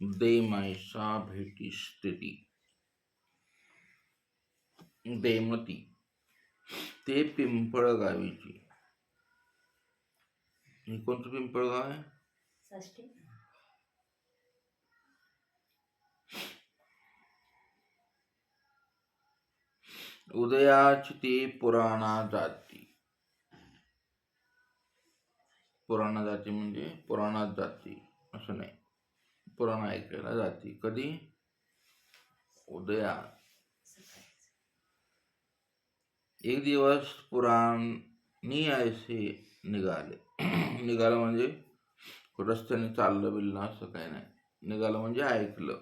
दे मायसा भेटी स्थिती देमती ते पिंपळ गावीची. हे कोणतं पिंपळ गाव आहे? उदयाची ती पुराणा जाती. पुराणा जाती म्हणजे पुराणात जाती असं नाही, पुराण ऐकायला जाती. कधी? उदया. एक दिवस पुराणी ऐसे निघाले. निघालं म्हणजे रस्त्याने चाललं बिललं असं काही नाही. निघालं म्हणजे ऐकलं,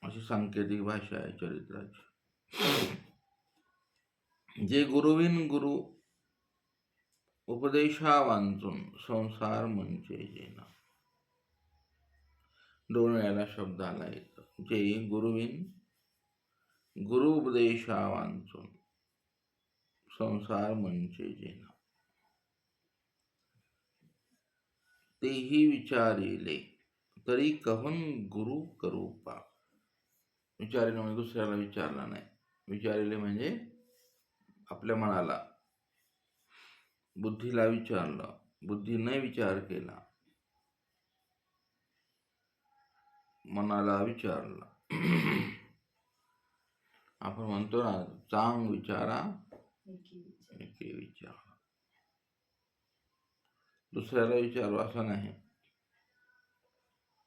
अशी सांकेतिक भाषा आहे चरित्राची. जे गुरुविन गुरु उपदेशा वांचून संसार म्हणजे जेना. दोन वेळेला शब्द आला येतो. जे गुरुविन गुरु उपदेशा वांचून संसार म्हणजे जेना. तेही विचारिले तरी कहून गुरु करूपा. विचारिले म्हणजे दुसऱ्याला विचारला नाही. विचारिले म्हणजे आपल्या मनाला, बुद्धीला विचारलं. बुद्धीने विचार केला, मनाला विचारलं. आपण म्हणतो ना, चांग विचारा एके विचार. दुसऱ्याला विचारू असं नाही,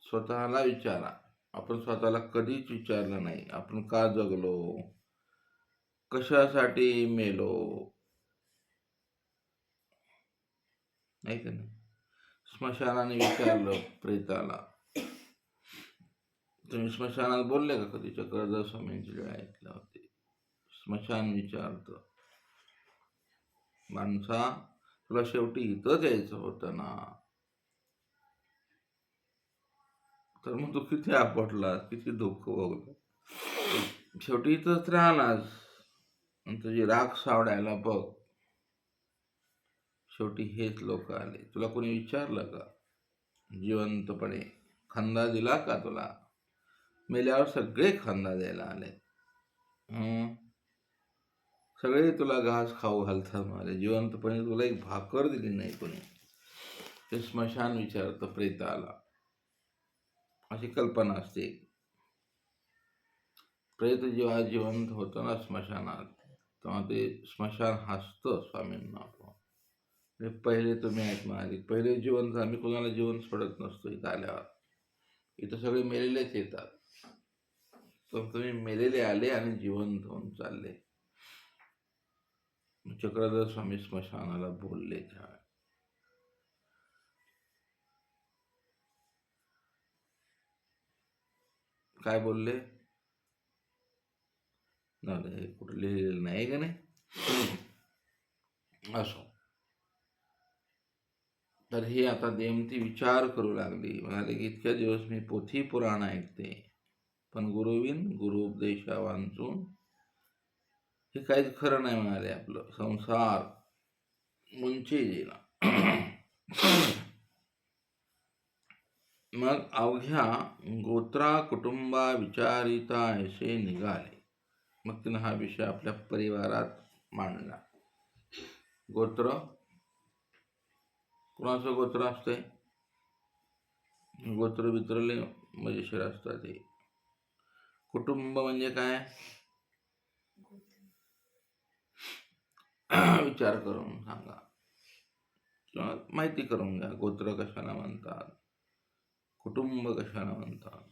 स्वतःला विचारा. आपण स्वतःला कधीच विचारलं नाही, आपण का जगलो, कशासाठी मेलो, नाही का नाही. स्मशानाने विचारलं प्रेताला, तुम्ही स्मशानात बोलले का कधी? चक्रधर स्वामींची वेळ ऐकल्या होते. स्मशान विचारत, माणसा तुला शेवटी इथंच यायचं होतं ना, तर मग तू किती आपटलास, किती दुःख भोगलं, शेवटी इथंच राहलास. तुझी राख सावडायला बघ, शेवटी हेच लोक आले. तुला कोणी विचारलं का जिवंतपणे खंदा दिला का तुला? मेल्यावर सगळे खंदा द्यायला आले. सगळे तुला घास खाऊ घालतात मला. जिवंतपणे तुला एक भाकर दिली नाही कोणी. ते स्मशान विचारतं प्रेताला, अशी कल्पना असते. प्रेत जेव्हा जिवंत होतं ना स्मशानात, तेव्हा ते स्मशान हसतं स्वामींना. पहिले तुम्ही आहेत म्हणाले, पहिले जिवंत. आम्ही कोणाला जिवंत सोडत नसतो इथं आल्यावर. इथं सगळे मेलेलेच येतात, तर तुम्ही मेलेले आले आणि जिवंत होऊन चालले. चक्रधर स्वामी स्मशानाला बोलले. काय बोलले? नाही, कुठे लिहिलेलं नाही का नाही. असो. तर हे आता देमती विचार करू लागली. म्हणाले की इतक्या दिवस मी पोथी पुराण ऐकते, पण गुरुविन गुरु उपदेशा वांचून हे काहीच खरं नाही. म्हणाले आपलं संसार मुंचे गेला. मग अवघ्या गोत्रा कुटुंबा विचारिता असे निघाले. मग तिनं हा विषय आपल्या परिवारात मांडला. गोत्र, कुणाचं गोत्र असते? गोत्र बित्रले मजेशीर असतात. हे कुटुंब म्हणजे काय? विचार करून सांगा किंवा माहिती करून घ्या. गोत्र कशाला म्हणतात, कुटुंब कशाला म्हणतात.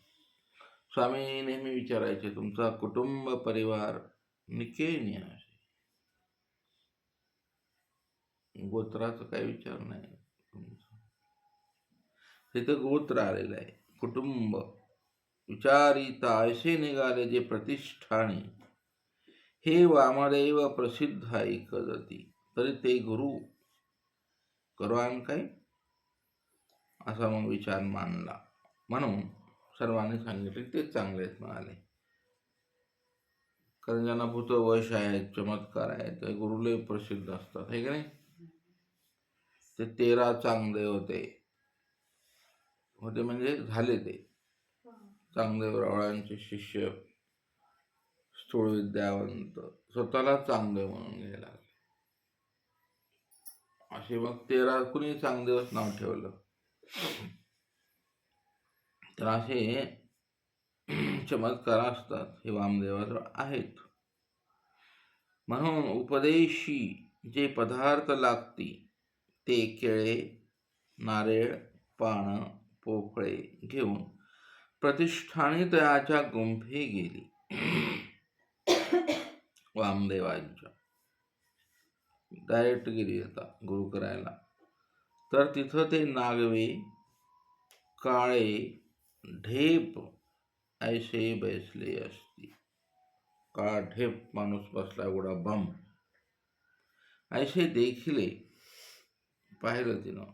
स्वामी नेहमी विचारायचे, तुमचा कुटुंब परिवार निकेनी आहे. गोत्राचा काही विचार नाही तुमचा. तिथं गोत्र आलेलं आहे. कुटुंब विचारिता असे निघाले जे प्रतिष्ठानी, हे वामदेव प्रसिद्ध ऐकजती, तरी ते गुरु करवान काय, असा मग विचार मानला. म्हणून सर्वांनी सांगितले तेच चांगले आहेत म्हणाले. कारण ज्यांना भूतवश आहेत, चमत्कार आहेत, ते गुरुले प्रसिद्ध असतात, हे का नाही. ते 13 चांगले होते म्हणजे झाले ते. चांगदेवरावांचे शिष्य, स्थूळ विद्यावंत, स्वतःला चांगले म्हणून घ्यायला लागले. असे मग 13 कुणी चांगदेवच नाव ठेवलं. तर असे चमत्कार असतात हे वामदेवाजवळ आहेत. म्हणून उपदेशी जे पदार्थ लागती ते केळे, नारळ, पानं, पोफळे घेऊन प्रतिष्ठानी तयाच्या गुंफे गेली वामदेवांच्या. डायरेक्ट गेली आता गुरु करायला. तर तिथं ते नागवे काळे ढेप ऐसे बैसले असती. काळा ढेप माणूस बसला एवढा बम ऐसे देखिले. पाहिलं तिनं,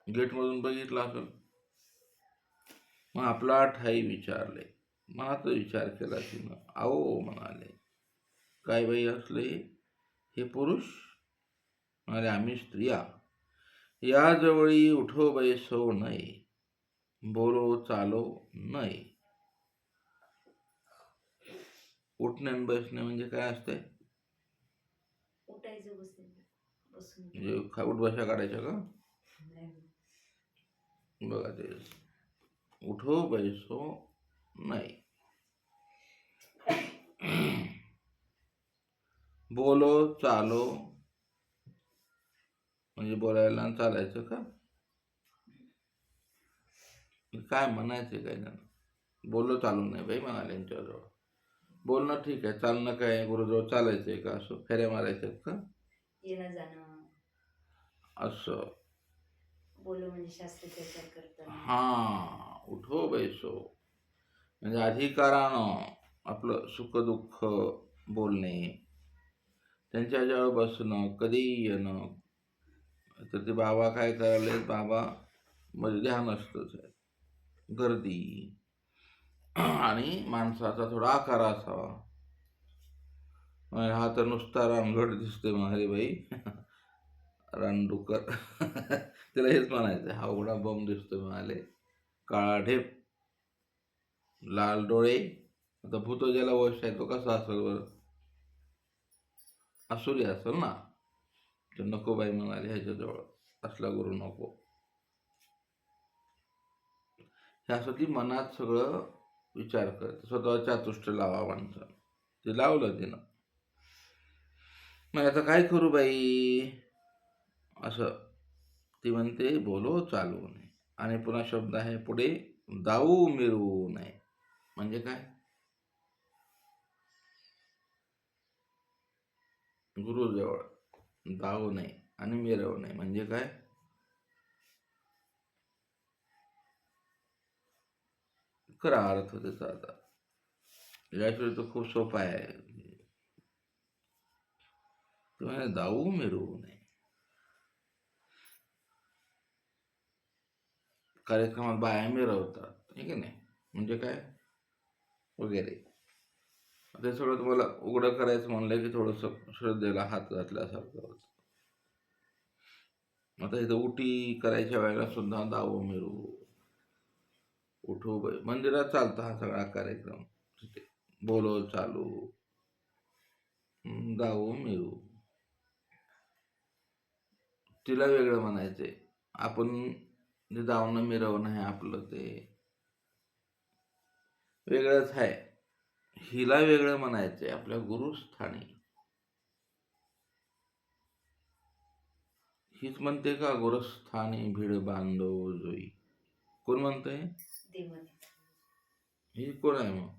गेटमधून बघितलं असेल. मग आपला ठाई विचारले. मनाचा विचार केला तिनं. आओ म्हणाले, काय बाई असले हे पुरुष? म्हणाले, आम्ही स्त्रिया. याजवळी उठो बैसो नये, बोलो चालो नये. उठणे आणि बसणे म्हणजे काय असते? म्हणजे उठ बशा काढायच्या का? बघा ते उठो बैसो नाही. बोलो चालो म्हणजे बोलायला आणि चालायचं का? काय म्हणायचं काय त्यांना? बोललो चालून नाही बाई म्हणाले यांच्याजवळ. बोलणं ठीक आहे, चालणं काय गुरुजवळ चालायचंय का? असं फेऱ्या मारायच्यात का? येणं जाणं असं बोलो म्हणजे शास्त्रोपचार करताना. हा, उठो बैसो म्हणजे अधिकारानं आपलं सुखदुःख बोलणे, त्यांच्याजवळ बसणं, कधी येणं. तर ते बाबा काय करायले, बाबा म्हणजे ध्यान असतंच आहे, गर्दी आणि माणसाचा थोडा आकार असावा. हा तर नुसता रामगड दिसतोय म्हणाले बाई रानडुकर. तिला हेच म्हणायचं, हा उघडा बम दिसतोय म्हणाले, काळा ढेप, लाल डोळे. आता भूत ज्याला वश आहे तो कसा असेल बरं? असुरी असेल ना. तर नको बाई म्हणाले, ह्याच्याजवळ असला गुरु नको. ह्यासाठी मनात सगळं विचार करत स्वतः चातुष्ट लावा माणसानं. ते लावलं तिनं. मग आता काय करू बाई असं ती म्हणते, बोलो चालू नये. आणि पुन्हा शब्द आहे पुढे, दाऊ मिरवू नये. म्हणजे काय? गुरुजवळ दाऊ नये आणि मिरवू नये म्हणजे काय? खरा अर्थ त्याचा आता याशिवाय तो खूप सोपा आहे. तुम्हाला दाऊ मिरवू नये. कार्यक्रमात बाया मिरवतात, ठीक आहे नाही, म्हणजे काय वगैरे. ते सगळं तुम्हाला उघडं करायचं म्हणलं की थोडंसं श्रद्धेला हात घातल्यासारखं होतं. आता इथं उटी करायच्या वेळेला सुद्धा दाऊ मिरवू, उठो मंदिरात चालतं हा सगळा कार्यक्रम. बोलो चालू, दाऊ मिरू. तिला वेगळं म्हणायचंय. आपण जे दावणं मिरवणं आहे आपलं ते वेगळंच आहे. हिला वेगळं म्हणायचंय आपल्या गुरुस्थानी. हीच म्हणते का गुरुस्थानी भिड बांधव जोई? कोण म्हणतंय? ही कोण आहे मग?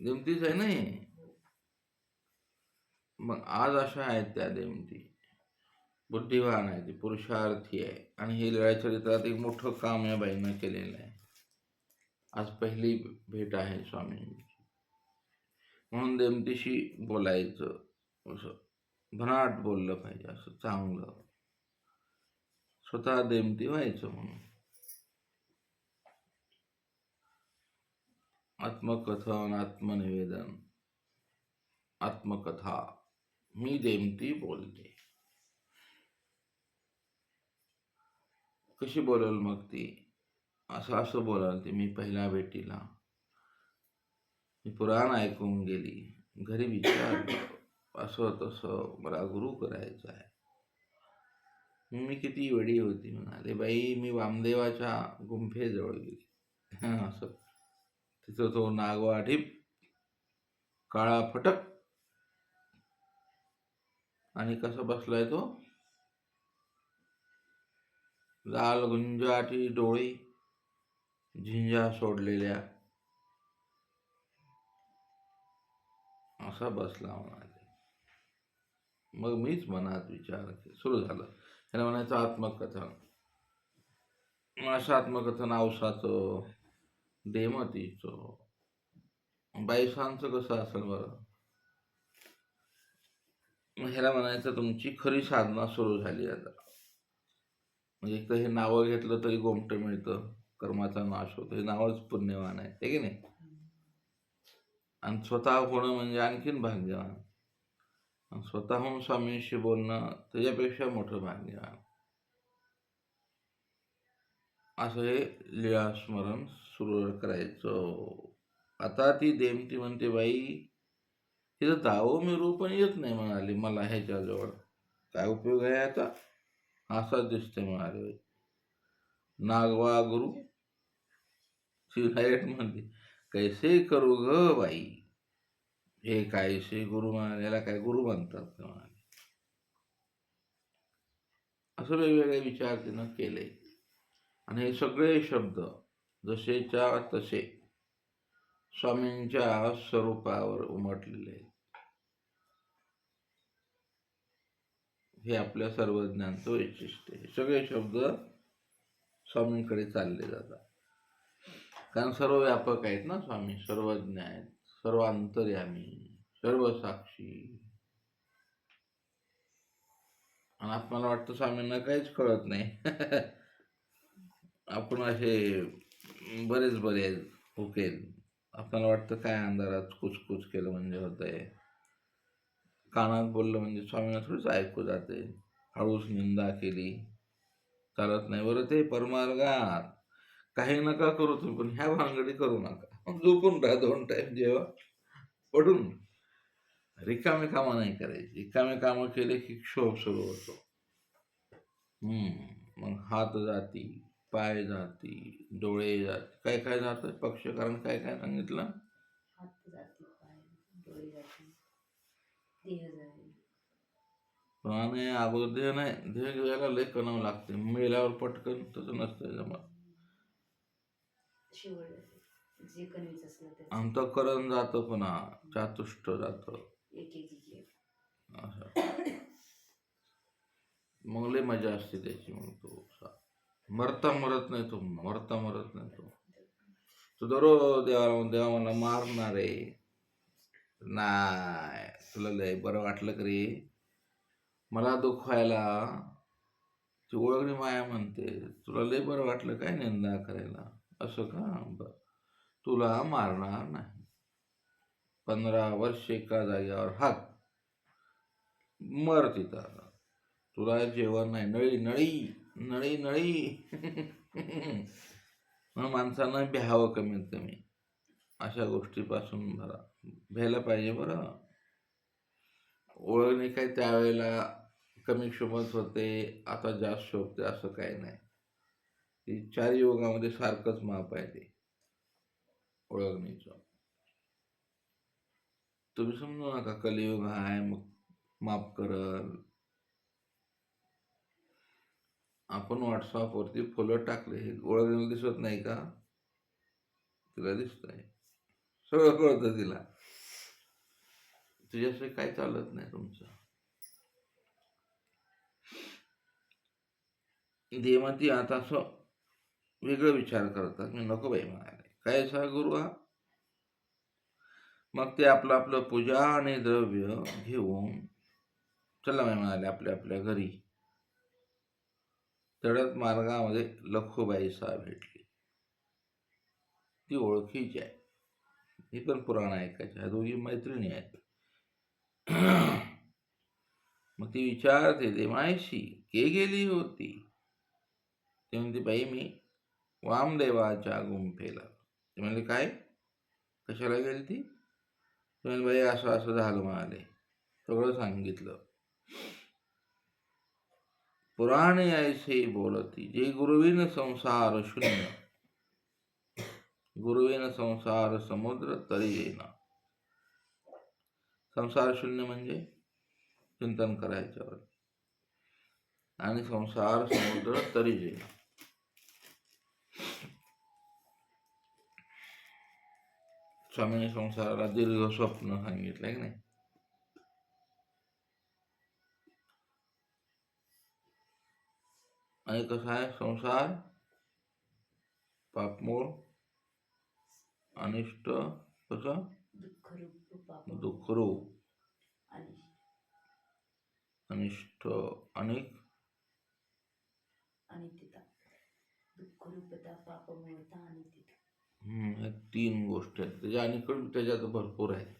देमतीच आहे ना हे. मग आज अशा आहेत त्या देमती. बुद्धिवान आहे, ती पुरुषार्थी आहे. आणि हे लीळा चरित्रात एक मोठं काम या बाईनं केलेलं आहे. आज पहिली भेट आहे स्वामींची. म्हणून देमतीशी बोलायचं, असं भनाट बोललं पाहिजे, असं चांगलं स्वतः देमती व्हायचं. म्हणून आत्मकथन, आत्मनिवेदन, आत्मकथा, मी देमती बोलते. कशी बोलेल मग ती? असं असं बोलाल ते मी पहिल्या भेटीला. मी पुराण ऐकून गेली. घरी विचारलं, असं तसं मला गुरु करायचं आहे. मी किती वेडी होती. म्हणाले, बाई मी वामदेवाच्या गुंफेजवळ गेली. असं तिथं तो नागवा ढीप, काळा फटक, आणि कसा बसलाय तो, लाल गुंजाटी डोळे, झिंजा सोडलेल्या, असा बसला. म्हणाले. मग मीच मनात विचार सुरू झालं. त्याला म्हणायचं आत्मकथन. असं आत्मकथन औसाचं, देमतीचं, बाईसांचं कसं असेल बरं. मग ह्याला म्हणायचं तुमची खरी साधना सुरू झाली आता. म्हणजे एक तर हे नावं घेतलं तरी गोमटं मिळतं, कर्माचा नाश होतो, हे नावच पुण्यवान आहे, हे की नाही. आणि स्वतः होणं म्हणजे आणखीन भाग्यवान. आणि स्वतःहून स्वामींशी बोलणं त्याच्यापेक्षा मोठं भाग्यवान. असं हे लीळास्मरण सुरू करायचं. आता ती देमती म्हणते, बाई तिथं दावं मिरू पण येत नाही. म्हणाली मला ह्याच्याजवळ काय उपयोग आहे आता, असाच दिसते. म्हणाले नागवा गुरु. डायरेक्ट म्हणते, कैसे करू ग बाई, हे कायसे गुरु म्हणाले, याला काय गुरु म्हणतात का म्हणाले. असं वेगवेगळे विचार तिनं केले. आणि हे सगळे शब्द जसेच्या तसे स्वामींच्या स्वरूपावर उमटलेले आहेत. हे आपल्या सर्वज्ञांचं वैशिष्ट्य. हे सगळे शब्द स्वामींकडे चालले जातात. कारण सर्व व्यापक आहेत ना स्वामी, सर्वज्ञ आहेत, सर्व अंतर्यामी, सर्व साक्षी. आणि आपल्याला वाटतं स्वामींना काहीच कळत नाही. आपण असे बरेच बरे हुकेल. आपल्याला वाटतं काय अंधारात कुचकुच केलं म्हणजे होतंय, कानात बोललं म्हणजे स्वामींना थोडीच ऐकू जाते. हळूच निंदा केली चालत नाही बरं. ते परमार्गात काही नका करू तुम्ही, पण ह्या भानगडी करू नका. झोपून राहा 2 टाइम जेव्हा पडून. रिकामे कामं नाही करायची. रिकामे कामं केले की क्षोभ सुरू होतो. मग हात जाती, पाय जाती, डोळे जाती, काय काय जातं पक्षकारण, काय काय सांगितलं. हात जाती, पाय, डोळे जाती, देह जाते. आणि अगोदर देह नाही, देह घ्यायला लय कणावं लागते. मेल्यावर पटकन तसं नसतं जमत. शिवळ जे कणवीच असलं त्याचं अंतःकरण जातं, पुन्हा चातुष्ट जातं. एक एक जीव. असं मग लय मजा असते त्याची. मग तो मरता मरत नाही, तो मरता मरत नाही. तो दररोज देवा मला मारणार आहे. नाही, तुला लय बरं वाटलं का रे मला दुखवायला. ती ओळखणी माया म्हणते, तुला लय बरं वाटलं काय निंदा करायला, असं का. बर, तुला मारणार नाही. 15 वर्ष एका जागेवर हात, मर तिथं. तुला जेवण नाही, नळी नळी नळी नळी. मग माणसानं भ्यावं कमीत कमी. अशा गोष्टीपासून भ्यायला पाहिजे बरं. ओळखणे काही त्यावेळेला कमी शोभत होते, आता जास्त शोभते असं काही नाही. ती 4 युगामध्ये सारखंच माप आहे ते ओळखणीचं. तुम्ही समजू नका कलियुग आहे मग माफ करल. आपण व्हॉट्सअपवरती फुलं टाकले, हे ओळखणीला दिसत नाही का. तिला दिसतंय, सगळं कळतं तिला. तुझ्याशिवाय काय चालत नाही तुमचं. देमती आता असं वेगळं विचार करतात. मी नको बाई म्हणाले, काय असा गुरु हा. मग ते आपलं आपलं पूजा आणि द्रव्य घेऊन चला बाई म्हणाले आपल्या आपल्या घरी. तेवढ्यात मार्गामध्ये लखुबाई साहेब भेटली. ती ओळखीची आहे, ही पण पुराण ऐकायची आहे, दोघी मैत्रिणी आहेत. मग ती विचारते, ते मायशी के गेली होती. ते म्हणते, बाई मी वामदेवाच्या गुंफेला. ते म्हणले काय, कशाला गेली ती? ते म्हणले बाई असं असं झालं म्हणाले. सगळं सांगितलं. पुराण ऐसे बोलती, जे गुरुविन संसार शून्य, गुरुविन संसार समुद्र तरी येईना. संसार शून्य म्हणजे चिंतन करायच्यावर, आणि संसार समुद्र तरी येईना. स्वामींनी संसाराला दीर्घ स्वप्न सांगितलंय की नाही. आणि कसं आहे संसार, पापमूळ, अनिष्ट, कसं दुःखरूप, अनिष्ट, अनेक अनित्यता, दुःखरूपता, पापमूळता, अनित्यता. ह्या 3 गोष्टी आहेत. त्याच्या अलीकडून त्याच्यात भरपूर आहेत.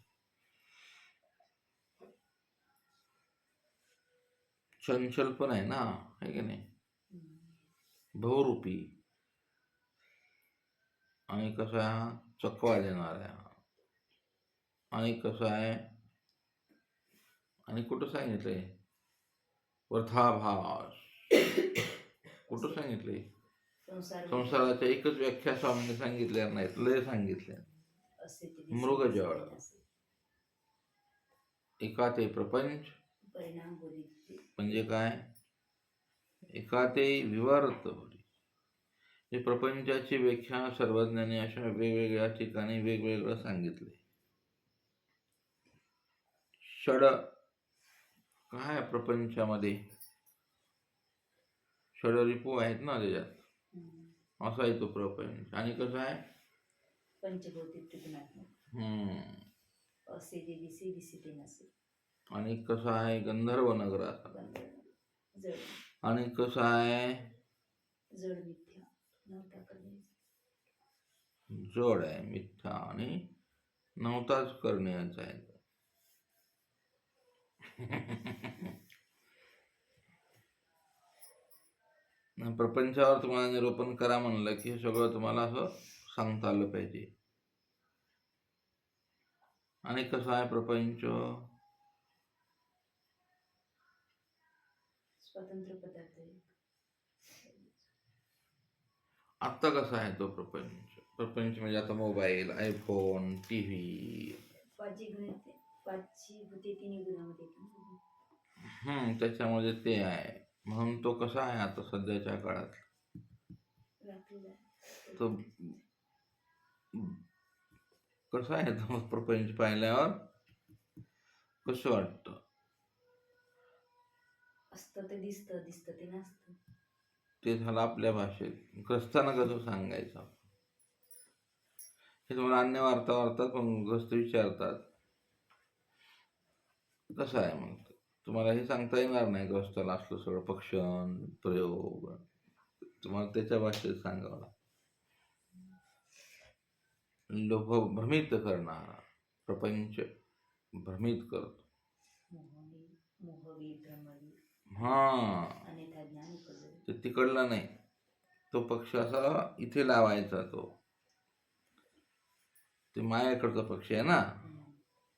चंचल पण आहे ना, आहे की नाही, बहुरूपी. आणि कसं आहे हा चकवा देणार आहे. आणि कसं आहे, आणि कुठं सांगितलंय वर्थाभास, कुठं सांगितलंय. संसाराच्या एकच व्याख्या स्वामींनी सांगितल्या नाहीत, लय सांगितल्या. मृगजळ, एकाते प्रपंच म्हणजे काय, एकाते विवर्त. हे प्रपंचाची व्याख्या सर्वज्ञांनी अशा वेगवेगळ्या ठिकाणी वेगवेगळं सांगितले. षड काय प्रपंचामध्ये, षडरिपू आहेत ना त्याच्यात, असा आहे तो प्रपंच. आणि कसं आहे पंचभौतिक त्रिगुणात्मक, असे जे दिसे दिसे ते नसे. आणि कसं आहे गंधर्व नगराचा. आणि कसं आहे जड मिथ्या, नव्हता करणे, जड आहे मिथ्या आणि नव्हताच करण्याचा आहे. प्रपंचावर तुम्हाला निरूपण करा म्हणलं की हे सगळं तुम्हाला असं सांगता आलं पाहिजे. आणि कसं आहे प्रपंच, स्वतंत्र पदार्थ. आत्ता कसा आहे तो प्रपंच, प्रपंच म्हणजे आता मोबाईल, आयफोन, टीव्ही, त्याच्यामध्ये ते आहे. म्हणून तो कसा आहे आता सध्याच्या काळात, तो कसा आहे तो प्रपंच पाहिल्यावर कसं वाटतं. असतं ते दिसतं, दिसतं ते नसतं. ते झालं आपल्या भाषेत. ग्रस्तांना कसं सांगायचं हे तुम्हाला अन्य वार्ता वार्तात, पण ग्रस्त विचारतात कसं आहे. मग तुम्हाला हे सांगता येणार नाही ग्रस्ताला असलं सगळं पक्षण प्रयोग, तुम्हाला त्याच्या भाषेत सांगावं. लोभ भ्रमित करणारा प्रपंच भ्रमित करतो. ते तिकडला नाही, तो पक्ष असा इथे लावायचा. तो ते मायाकडचा पक्ष आहे ना,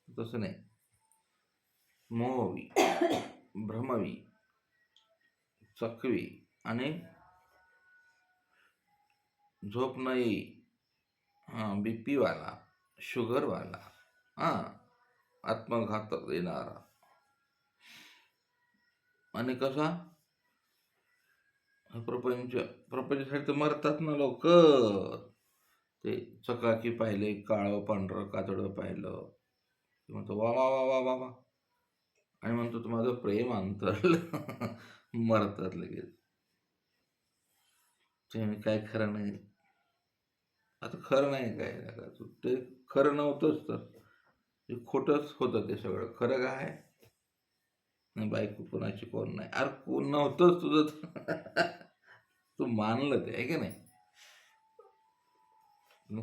तसं नाही. मोहवी, भ्रमवी, चकवी आणि झोप न येई, बीपी वाला, शुगर वाला, आत्मघात देणारा. आणि कसा प्रपंचासाठी तर मरतात ना लोक. ते चकाकी पाहिले, काळं पांढरं कातडं पाहिलं म्हणतो वा वा वा वा वा वा, आणि म्हणतो तुम्हाला प्रेम अंतरलं. मरतात लगेच. ते काय खरं नाही. आता खरं नाही काय, ते खरं नव्हतंच, तर ते खोटंच होतं. ते सगळं खरं काय नाही. बायको कोणाची कोण नाही, अरे कोण नव्हतंच तुझं. तू मानलं ते, आहे की नाही.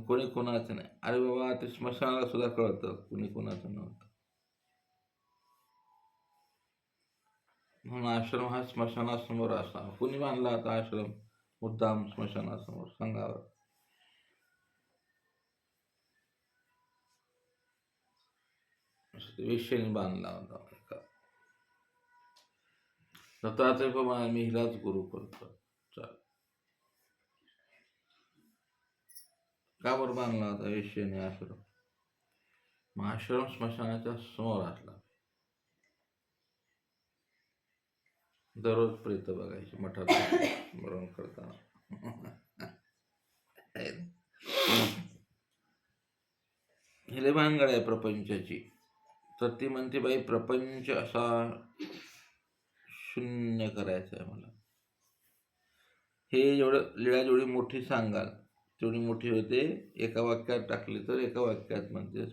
कोणी कोणाचं नाही. अरे बाबा ते स्मशानाला सुद्धा कळतं कोणी कोणाचं नव्हतं. म्हणून आश्रम हा स्मशानासमोर असा. कोणी बांधला आता आश्रम, मुद्दाम स्मशानासमोर सांगावं. वेश्येने बांधला होता एका. दत्तात्रय पण मी हिलाच गुरु करतो. चल, का बरं बांधला होता वेश्येने आश्रम? मग आश्रम स्मशानाच्या समोर असला. दररोज प्रेत बघायचे मठात मरण करताना. हिले भानगड आहे प्रपंचाची. तर ती म्हणते बाई प्रपंच असा शून्य करायचा आहे मला. हे जेवढं लीळा जेवढी मोठी सांगाल तेवढी मोठी होते. एका वाक्यात टाकली तर एका वाक्यात म्हणते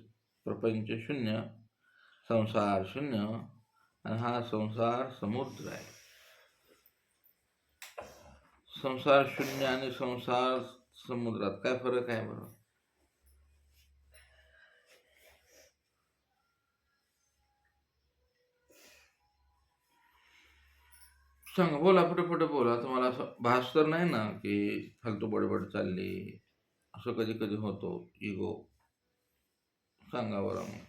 प्रपंच शून्य, संसार शून्य, आणि हा संसार समुद्र आहे. संसार शून्य आणि संसार समुद्रात काय फरक आहे बरं? सांगा, बोला, फटाफट बोला. तुम्हाला असं भास तर नाही ना की फालतू बडबड चालली? असं कधी कधी होतो, इगो. सांगा बरं मग,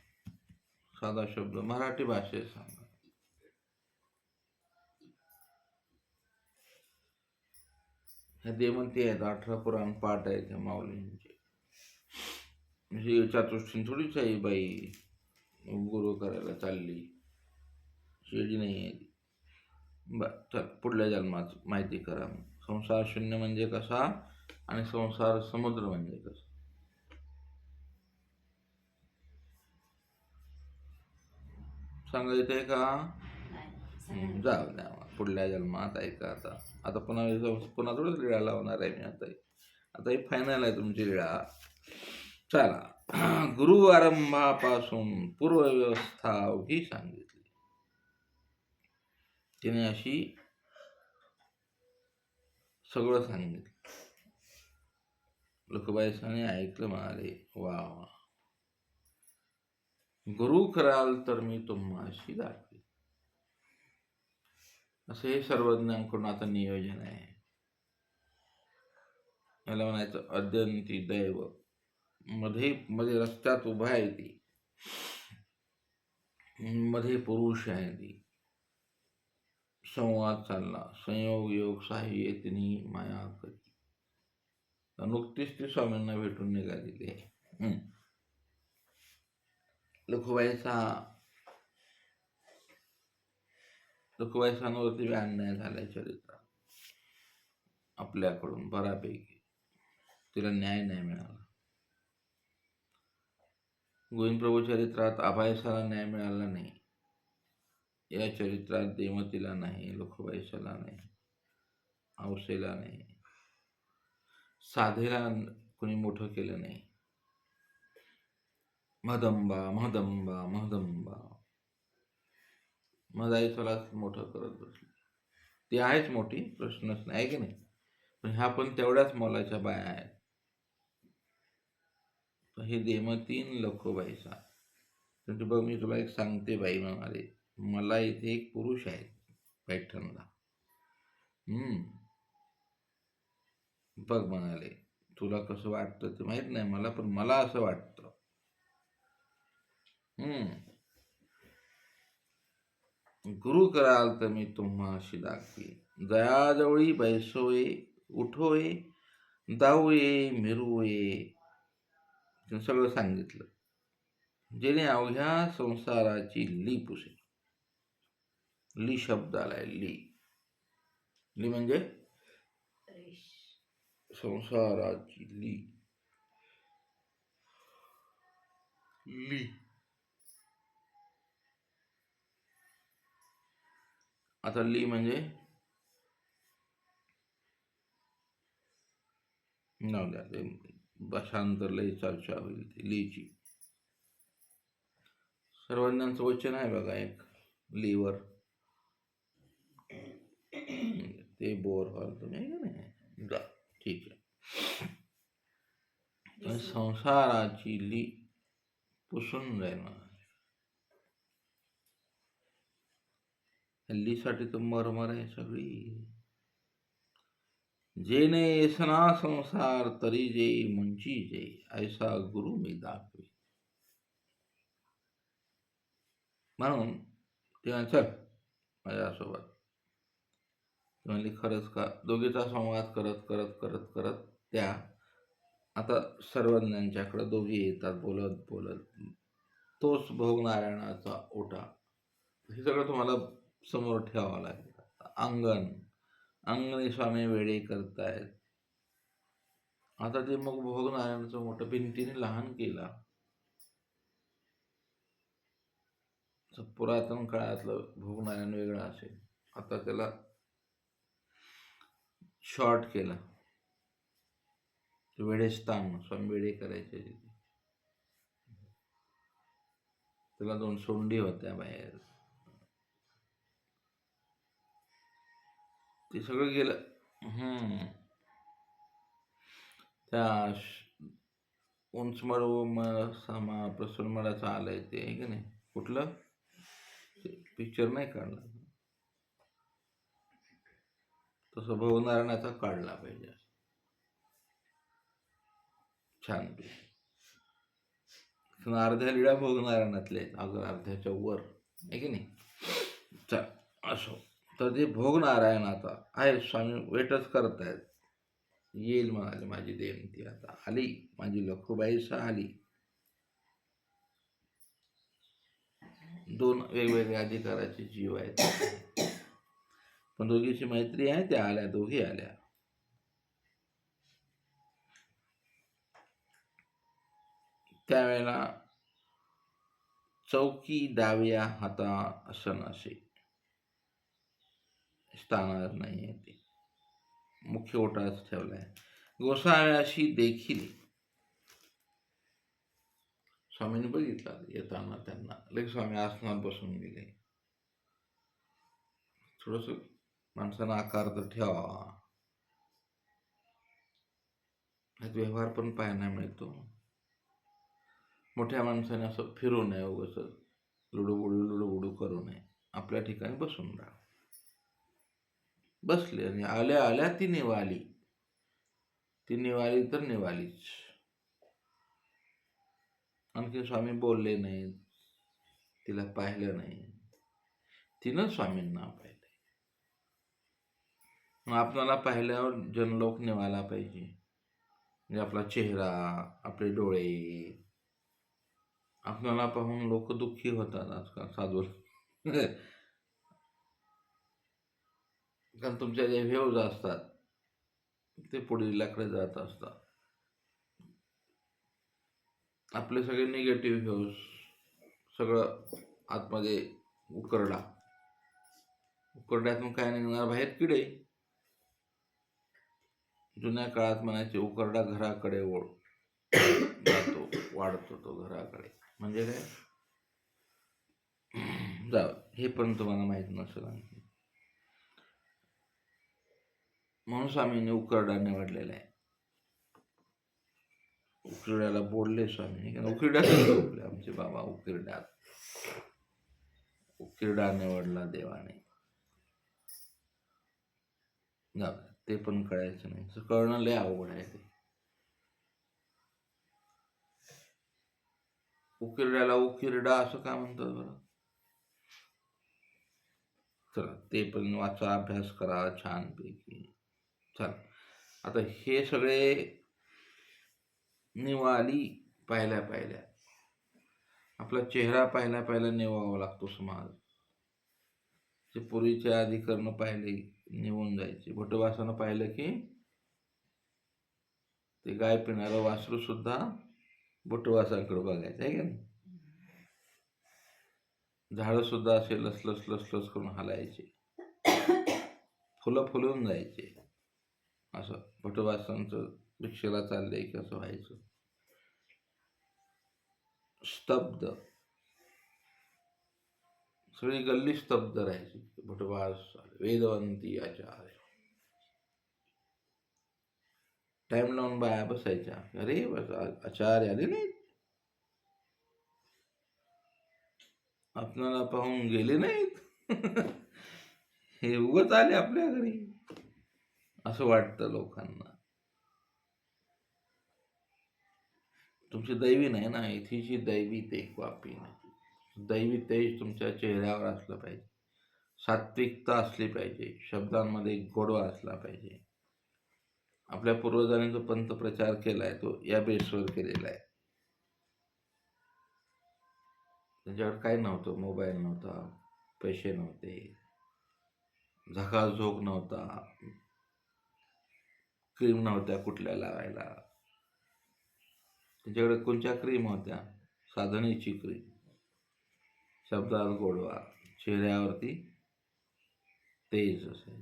साधा शब्द मराठी भाषेत सांगा. ह्या देवंती आहेत, 18 पुराण पाठ आहेत ह्या माऊलींचे. म्हणजे चातुष्टीन थोडीच आहे बाई गुरु करायला चालली, शेडी नाही आहे. बरं, चल पुढल्या जन्मात माहिती करा. संसार शून्य म्हणजे कसा आणि संसार समुद्र म्हणजे कसा? सांगा येते का? जाऊ द्या, पुढल्या जन्मात ऐका. आता पुन्हा थोडंच लिळा लावणार आहे मी. आता ही फायनल आहे तुमची लिळा. चला, गुरु आरंभापासून पूर्वव्यवस्था अवघी सांगितली. तिने अशी सगळं सांगितलं. लोकबायसाने ऐकलं, म्हणाले वा वा, गुरु कराल तर मी तुम्हाशी दाखवेन. असं हे सर्वज्ञांकडून आता नियोजन आहे. याला म्हणायचं अद्यंती दैव. मध्ये रस्त्यात उभा आहे ती, मध्ये पुरुष आहे ती. संवाद चालला, संयोग योग साह्य तिने माया करी. नुकतीच ती स्वामींना भेटून निघालेली आहे. लोकवायसांवरती अन्याय झालाय चरित्रात आपल्याकडून बऱ्यापैकी. तिला न्याय नाही मिळाला. गोविंद प्रभू चरित्रात अभयसाला न्याय मिळाला नाही. या चरित्रात देवतीला नाही, लोकवायसाला नाही, औसेला नाही, साधेला कोणी मोठं केलं नाही. महदंबा महदंबा महदंबा मदाईसालाच मोठं करत बसली. ती आहेच मोठी, प्रश्नच नाही की नाही. पण ह्या पण तेवढ्याच मोलाच्या बाया आहेत. हे देमतीन लोकोबाईसा. म्हणजे बघ, मी तुला एक सांगते बाई, म्हणाले मला इथे एक पुरुष आहे पैठणला. बघ म्हणाले, तुला कसं वाटतं ते माहित नाही मला, पण मला असं वाटतं. गुरु कराल तर मी तुम्हाशी दाखवी. जयाजवळी बैसोये, उठोये, दावये, मिरुये. सगळं सांगितलं. जेणे अवघ्या संसाराची ली पुसे. ली शब्द आलाय, ली. ली म्हणजे संसाराची ली. ली आता ली म्हणजे नाव द्या, भाषांतर लई चर्चा होईल ती लीची. सर्वज्ञांचं वचन आहे बघा एक, लीवर. ते बोर व्हाल तुम्ही का नाही? जा, ठीक आहे. पण संसाराची ली पुसून जाईल ना. हल्लीसाठी तर मरमर आहे सगळी. जेने येसना संसार तरी जे मुंची जे ऐसा गुरु मी दाखवे. म्हणून तेव्हा चल माझ्यासोबत. ती म्हणली खरंच का? दोघीचा संवाद करत करत करत करत त्या आता सर्वज्ञांच्याकडे दोघी येतात बोलत बोलत. तोच भोग नारायणाचा ओटा. हे सगळं तुम्हाला समोर ठेवावं लागेल. अंगणी स्वामी वेडे करतायत. आता ते मग भोग नारायणाचं मोठं भिंतीने लहान केला. पुरातन काळातलं भोग नारायण वेगळं असेल, आता त्याला शॉर्ट केला. वेडेस्थान स्वामी वेडे करायचे तिथे. त्याला 2 सोंडी होत्या बाहेर. ते सगळं गेलं. त्या उंचमळू समा प्रसन्नमळाचं आलंय ते आहे की नाही, कुठलं पिक्चर नाही काढला तसं भवनारायणाचा काढला पाहिजे छान. अर्ध्या लिळा भोगनारायणातले अगर अर्ध्याच्या वर आहे की नाही. चल असो. तर ते भोगनारायण आता आहे स्वामी वेटच करतायत. येईल म्हणाले माझी देणती. आता आली माझी लखुबाईसा आली. 2 वेगवेगळ्या अधिकाराचे जीव आहेत, पण दोघीची मैत्री आहे. त्या आल्या, दोघी आल्या. त्यावेळेला चौकी डाव्या हातासन असे स्थानावर नाही आहे. ते मुख्य ओटाच ठेवलाय. गोसाव्याशी देखील स्वामींनी बघितलं येताना त्यांना. लगेच स्वामी आसनात बसून गेले. थोडस माणसानं आकार तर ठेवावा. व्यवहार पण पाहायला मिळतो. मोठ्या माणसाने असं फिरू नये, उगाच लुडूबुडू करू नये. आपल्या ठिकाणी बसून राहा. बसले आणि आल्या आल्या ती निवाली. ती निवाली तर निवालीच. आणखी स्वामी बोलले नाहीत, तिला पाहिलं नाही. तिनं स्वामींना पाहिलं. मग आपल्याला पाहिल्यावर जनलोक निवाला पाहिजे. म्हणजे आपला चेहरा, आपले डोळे. आपल्याला पाहून लोक दुःखी होतात आजकाल साधू. कारण तुमच्या जे व्ह्यूज असतात ते पुढीलाकडे जात असतात. आपले सगळे निगेटिव्ह व्ह्यूज, सगळं आतमध्ये उकरड्यातून काय निघणार, बाहेर किडे. जुन्या काळात म्हणायचे उकरडा घराकडे जातो, वाढतो तो घराकडे. म्हणजे काय जाऊ, हे पण तुम्हाला माहित नसेल आणखी. म्हणून स्वामींनी उकरडा निवडलेला आहे. उकिरड्याला बोलले स्वामी, उकिरड्यात झोपले आमचे बाबा. उकिरडा निवडला देवाने. ते पण कळायचं नाही. कळणं लय अवघड आहे. ते उकिरड्याला उकिरडा असं का म्हणतात बरं? चला ते पण वाचा, अभ्यास करा छानपैकी. चल आता हे सगळे निवाली पाहिल्या आपला चेहरा पाहिला निवावा लागतो समाज. जे पूर्वीच्या अधिकरण पाहिले निवून जायचे. भटवासानं पाहिलं की ते गाय पिणारं वासरू सुद्धा भटवासांकडे बघायचं आहे का नाही. झाडं सुद्धा असे लसलस करून हलायचे, फुलं फुलून जायचे. असं भटवासांचं भिक्षेला चाललंय की असं व्हायचं. स्तब्ध, सगळी गल्ली स्तब्ध राहायची. भटवास वेदवंती आचार्य. टाइम लावून बाया बसायच्या. अरे आचार्य आले नाहीत, आपल्याला पाहून गेले नाहीत. हे उगत आले आपल्या घरी. असं वाटतं लोकांना. तुमची दैवी नाही ना, इथेची दैवी ते वापी नाही. दैवी तेज तुमच्या चेहऱ्यावर असलं पाहिजे, सात्विकता असली पाहिजे, शब्दांमध्ये गोडवा असला पाहिजे. आपल्या पूर्वजांनी जो पंथ प्रचार केलाय तो या बेसवर केलेला आहे. त्यांच्याकडे काही नव्हतं, मोबाईल नव्हता, पैसे नव्हते, झकाझोक नव्हता, क्रीम नव्हत्या कुठल्या लावायला. त्यांच्याकडे कोणत्या क्रीम होत्या? साधनेची क्रीम, शब्दात गोडवा, चेहऱ्यावरती तेज असेल.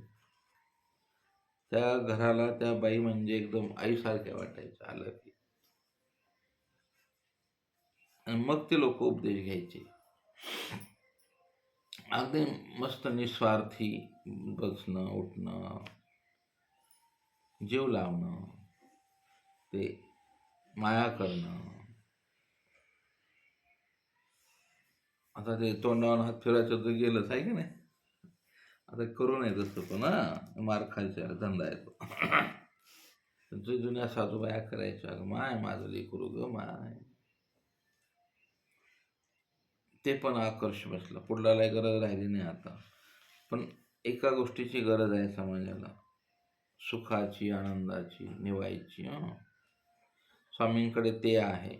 त्या घराला त्या बाई म्हणजे एकदम आईसारख्या वाटायच्या आलं की. आणि मग ते लोक उपदेश घ्यायचे. अगदी मस्त निस्वार्थी बसणं, उठणं, जीव लावणं, ते माया करणं. आता ते तोंडावर हात फिरायचं तर गेलंच आहे की नाही. आता करू नये तसं पण मार खायचा धंदा येतो. जे जुन्या सासूबाया करायच्या, माय माझं लेकरू ग माय, ते पण आकर्ष बसलं. पुढला गरज राहिली नाही आता. पण एका गोष्टीची गरज आहे समाजाला, सुखाची, आनंदाची, निवायची. स्वामींकडे ते आहे.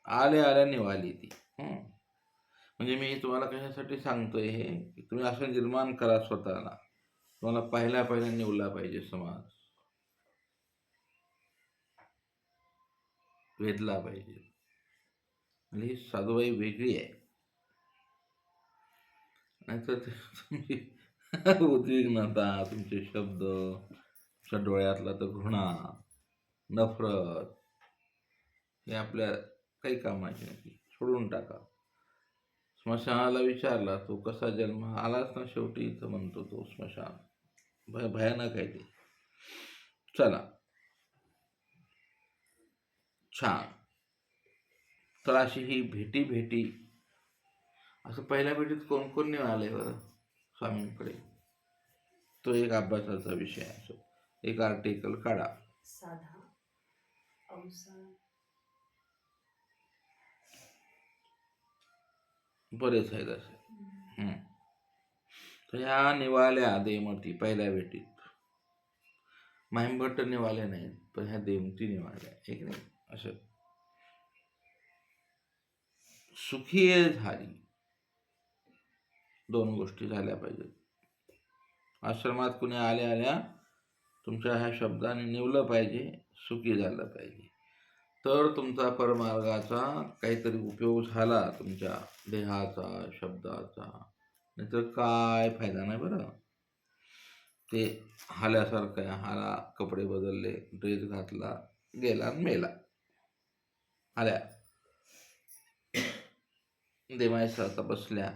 आल्या आल्या निवाली ती. म्हणजे मी तुम्हाला कशासाठी सांगतोय हे, की तुम्ही असं निर्माण करा स्वतःला. तुम्हाला पहिल्या निवला पाहिजे समाज, वेधला पाहिजे. आणि ही साधूबाई वेगळी आहे. नाहीतर तुमची उद्विग्नता, तुमचे शब्द, तुमच्या डोळ्यातला तर घृणा, नफरत, हे आपल्या काही कामाची नाही. सोडून टाका. स्मशानाला विचारला तो कसा जन्म आलाच ना, शेवटी इथं म्हणतो तो स्मशान भयानक आहे ते. चला, छान. तर अशी ही भेटी असं पहिल्या भेटीत कोण कोण निघाले बरं स्वामींकडे, तो एक अभ्यासाचा विषय आहे. एक आर्टिकल काढा. साधा अवसाद बरेच आहेत असे. तर ह्या निवाल्या देमती पहिल्या भेटीत. माहिमभट्ट निवाले नाहीत, पण ह्या देमती निवाल्या, एक नाही असं. सुखी झाली, दोन गोष्टी झाल्या पाहिजेत. आश्रमात कुणी आल्या तुमच्या ह्या शब्दाने निवलं पाहिजे, सुखी झालं पाहिजे. तर तुमचा परमार्गाचा काहीतरी उपयोग झाला, तुमच्या देहाचा, शब्दाचा. नाहीतर काय फायदा नाही बरं. ते हाल्यासारखं आहे. हाला कपडे बदलले, ड्रेस घातला, गेला मेला. आल्या देमायसारखा बसल्या.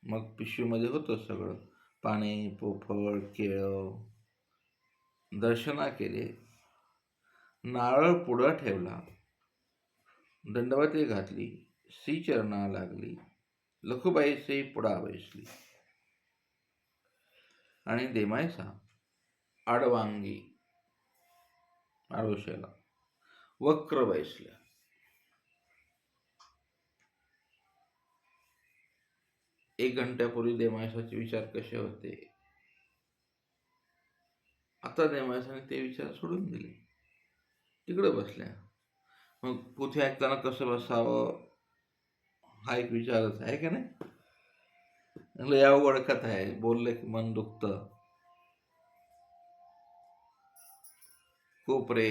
मग पिशवीमध्ये होतं सगळं, पाणी, पोफळ, केळं. दर्शना केले, नारळ पुढं ठेवला, दंडवती घातली, श्रीचरणा लागली, लखुबाईचे पुढा बैसली. आणि देमायसा आडवांगी आडोश्याला वक्र बैसल्या. एक घंट्यापूर्वी देमायसाचे विचार कसे होते, आता देमायसाने ते विचार सोडून दिले, तिकडे बसल्या. मग पोथी ऐकताना कसं बसावं हा एक विचारच आहे का नाही. या ओळखत आहे, बोलले की मन दुखतं. कोपरे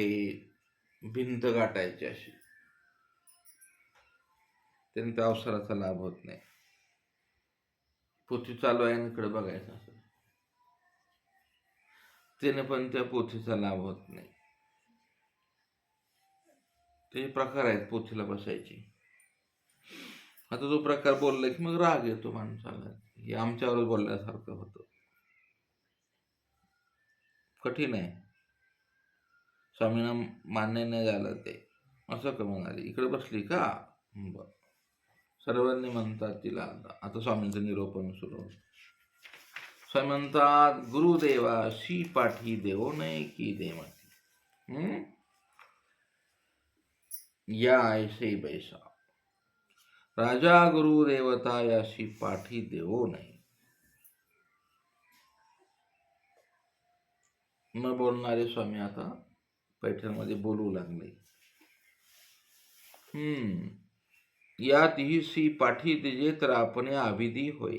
भिंत गाठायची अशी, त्याने त्या अवसराचा लाभ होत नाही. पोथी चालू आहे इकडे बघायचं असं, त्याने पण त्या पोथीचा लाभ होत नाही. ते प्रकार आहेत पोथीला बसायचे. आता तो प्रकार बोलला की मग राग येतो माणसाला, हे आमच्यावर बोलल्यासारखं होतं. कठीण आहे. स्वामींना मान्य नाही झालं ते. असं का म्हणाली, इकडे बसली का, बर. सर्वांनी म्हणतात तिला आता स्वामींचं निरोपण सुरू. स्वामी म्हणतात गुरुदेवाशी पाठी देऊ नये की देमती. या ऐसे बैसा राजा गुरु देवता याशी पाठी देऊ नये. न बोलणारे स्वामी आता पैठणमध्ये बोलू लागले. यात ही पाठी दिजे तर आपण अभिधी होय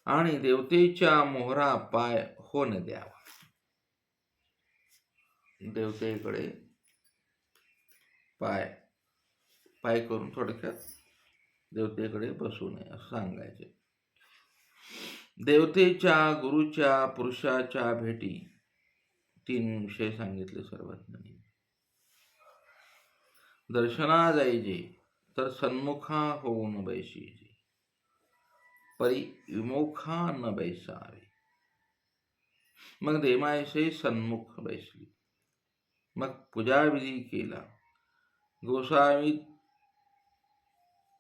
आणि देवतेच्या मोहरा पाय होन द्यावा. देवतेकडे पाय पाय करून थोडक्यात देवतेकडे बसू नये असं सांगायचे. देवतेच्या गुरुच्या पुरुषाच्या भेटी 3 विषय सांगितले सर्वज्ञांनी. दर्शना जायचे तर सन्मुखा होऊन बैसीजे, परी विमुखा न बैसावे. मग देमायसे सन्मुख बैसली. मग पूजाविधी केला. गोसावी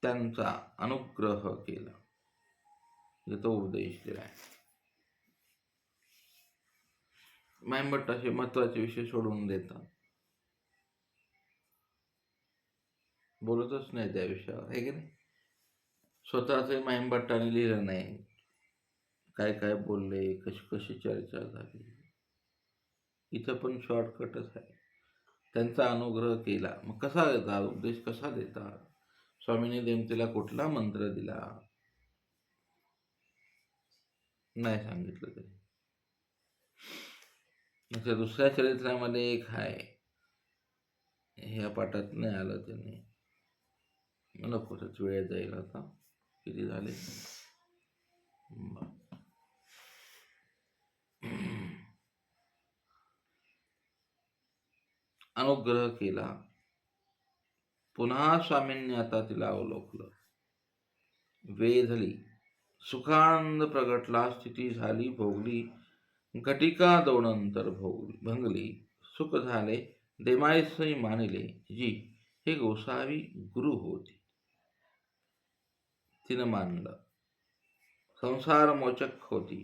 त्यांचा अनुग्रह केला. तो उपदेश दिलाय. मायंभट्ट असे महत्वाचे विषय सोडून देतात, बोलतच नाही त्या विषयावर, आहे की नाही. स्वतःच मायंभट्टाने लिहिलं नाही, काय काय बोलले, कशी कशी चर्चा झाली. इथं पण शॉर्टकटच आहे. त्यांचा अनुग्रह केला. मग कसा देतात उपदेश, कसा देतात? स्वामीने देवतेला कुठला मंत्र दिला नाही सांगितलं तरी. म्हणजे दुसऱ्या चरित्रामध्ये एक आहे, ह्या पाठात नाही आलं त्यांनी, नको त्याच वेळ जाईल. आता किती झाले? अनुग्रह केला. पुन्हा स्वामींनी आता तिला अवलोकलं. वेधली, सुखानंद प्रगटला, स्थिती झाली भोगली. घटिका दोनंतर भंगली, सुख झाले देमायसई मानिले, जी हे गोसावी गुरु होती. तिनं मानलं. संसार मोचक होती,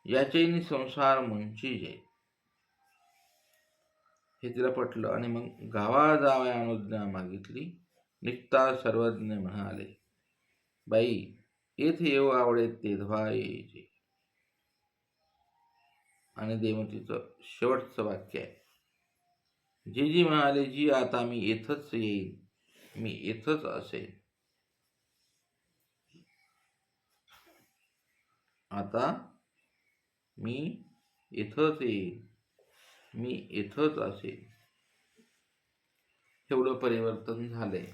याचेनी संसार मुंचीजे, हे तिला पटलं. आणि मग गावा जावया अनुज्ञा मागितली. निघता सर्वज्ञ म्हणाले, बाई येथे येऊ आवडे तेधवा येजे. आणि देवतीचं शेवटचं वाक्य आहे, जी म्हणाले, जी आता मी येथच येईन, मी येथच असेन. आता मी येथच येईन, मी येथच असेन. एवढं परिवर्तन झाले.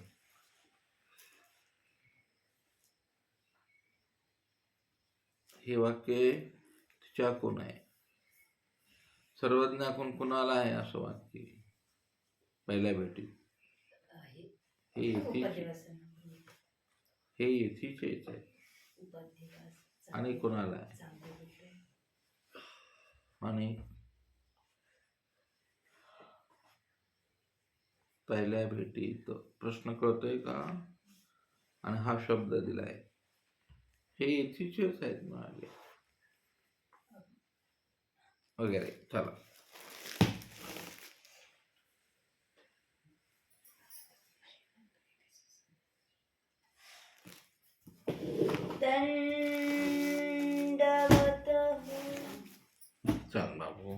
हे वाक्य तिच्याकून आहे. सर्वज्ञाकून कुणाला आहे असं वाक्य पहिल्या भेटीत? हे येथीचेच आहे. आणि कुणाला आहे? आणि पहिल्या भेटीत प्रश्न कळतोय का? आणि हा शब्द दिलाय, हे येथीचेच आहेत म्हणाले वगैरे. चला, दंडवत. चल बाबू.